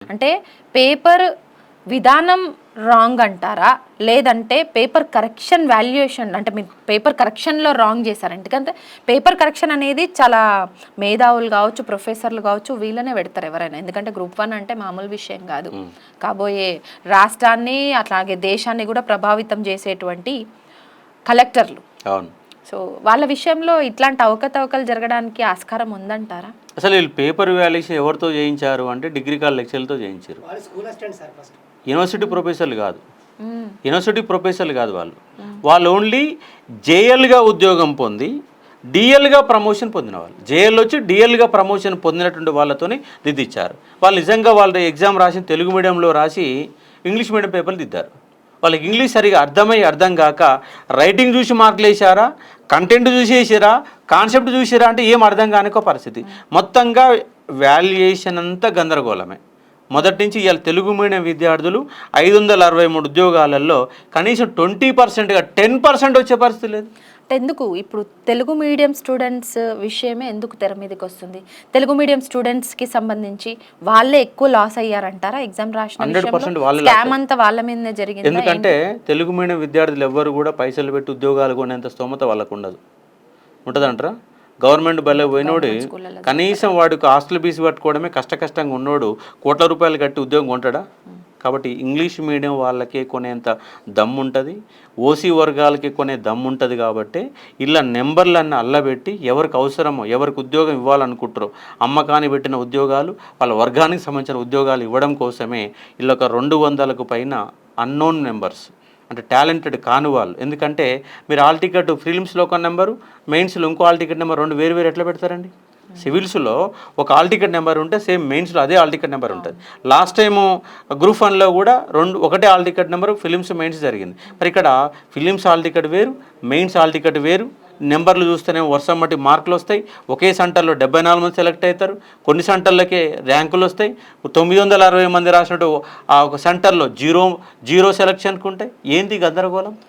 అంటే పేపర్ విధానం రాంగ్ అంటారా, లేదంటే పేపర్ కరెక్షన్ వాల్యుయేషన్ అంటే మీరు పేపర్ కరెక్షన్లో రాంగ్ చేశారు? ఎందుకంటే పేపర్ కరెక్షన్ అనేది చాలా మేధావులు కావచ్చు, ప్రొఫెసర్లు కావచ్చు, వీళ్ళనే పెడతారు ఎవరైనా. ఎందుకంటే గ్రూప్ 1 అంటే మామూలు విషయం కాదు. కాబోయే రాష్ట్రాన్ని అట్లాగే దేశాన్ని కూడా ప్రభావితం చేసేటువంటి కలెక్టర్లు. అవును. సో వాళ్ళ విషయంలో ఇట్లాంటి అవకతవకలు జరగడానికి ఆస్కారం ఉందంటారా? అసలు వీళ్ళు పేపర్ వాల్యుయేషన్ ఎవరితో చేయించారు అంటే డిగ్రీ కాలేజ్ లెక్చర్లతో చేయించారు. యూనివర్సిటీ ప్రొఫెసర్లు కాదు, యూనివర్సిటీ ప్రొఫెసర్లు కాదు వాళ్ళు ఓన్లీ జేఎల్గా ఉద్యోగం పొంది డిఎల్గా ప్రమోషన్ పొందిన వాళ్ళు. జేఎల్ వచ్చి డిఎల్గా ప్రమోషన్ పొందినటువంటి వాళ్ళతోనే దిద్దిచ్చారు. వాళ్ళు నిజంగా వాళ్ళు ఎగ్జామ్ రాసి తెలుగు మీడియంలో రాసి ఇంగ్లీష్ మీడియం పేపర్లు దిద్దారు. వాళ్ళకి ఇంగ్లీష్ సరిగా అర్థం కాక రైటింగ్ చూసి మార్కులు వేసారా, కంటెంట్ చూసి వేసారా, కాన్సెప్ట్ చూసారా అంటే ఏం అర్థం కానికో పరిస్థితి. మొత్తంగా వాల్యుయేషన్ అంతా గందరగోళమే. మొదటి నుంచి ఇవాళ తెలుగు మీడియం విద్యార్థులు 563 ఉద్యోగాలలో కనీసం 20%గా 10% వచ్చే పరిస్థితి లేదు. ఎందుకు ఇప్పుడు తెలుగు మీడియం స్టూడెంట్స్ విషయమే ఎందుకు తెర మీదకి వస్తుంది? తెలుగు మీడియం స్టూడెంట్స్కి సంబంధించి వాళ్ళే ఎక్కువ లాస్ అయ్యారంటారా? ఎగ్జామ్ రాసిన 100% వాళ్ళే స్కామ్ అంతా వాళ్ళ మీదనే జరిగింది. ఎందుకంటే తెలుగు మీడియం విద్యార్థులు ఎవ్వరు కూడా పైసలు పెట్టి ఉద్యోగాలు కొనేంత స్తోమత వాళ్ళకు ఉంటుందంటారా? గవర్నమెంట్ బలే పోయినోడు కనీసం వాడికి హాస్టల్ ఫీజు కట్టుకోవడమే కష్టంగా ఉన్నోడు కోట్ల రూపాయలు కట్టి ఉద్యోగం కొంటాడా? కాబట్టి ఇంగ్లీష్ మీడియం వాళ్ళకే కొనేంత దమ్ము ఉంటుంది, ఓసీ వర్గాలకి కొనే దమ్ము ఉంటుంది. కాబట్టి ఇలా నెంబర్లన్నీ అల్లబెట్టి ఎవరికి అవసరమో ఎవరికి ఉద్యోగం ఇవ్వాలనుకుంటారో అమ్మకాన్ని పెట్టిన ఉద్యోగాలు వాళ్ళ వర్గానికి సంబంధించిన ఉద్యోగాలు ఇవ్వడం కోసమే ఇలా ఒక 200కు పైన అన్నోన్ మెంబర్స్ అంటే టాలెంటెడ్ కాని వాళ్ళు. ఎందుకంటే మీరు హాల్ టికెట్ ఫిలిమ్స్లో ఒక నెంబరు, మెయిన్స్లో ఇంకో హాల్ టికెట్ నెంబర్ వేరు ఎట్లా పెడతారండి? సివిల్స్లో ఒక హాల్ టికెట్ నెంబర్ ఉంటే సేమ్ మెయిన్స్లో అదే హాల్ టికెట్ నెంబర్ ఉంటుంది. లాస్ట్ టైము గ్రూప్ 1లో కూడా ఒకటే hall ticket number films mains జరిగింది. మరి ఇక్కడ ఫిలిమ్స్ హాల్ టికెట్ వేరు, మెయిన్స్ హాల్ టికెట్ వేరు. నెంబర్లు చూస్తేనే వర్షం బట్టి మార్కులు వస్తాయి. ఒకే సెంటర్లో 74 మంది సెలెక్ట్ అవుతారు. కొన్ని సెంటర్లకే ర్యాంకులు వస్తాయి. 960 మంది రాసినట్టు ఆ ఒక సెంటర్లో జీరో సెలక్షన్కి ఉంటాయి. ఏంది గందరగోళం?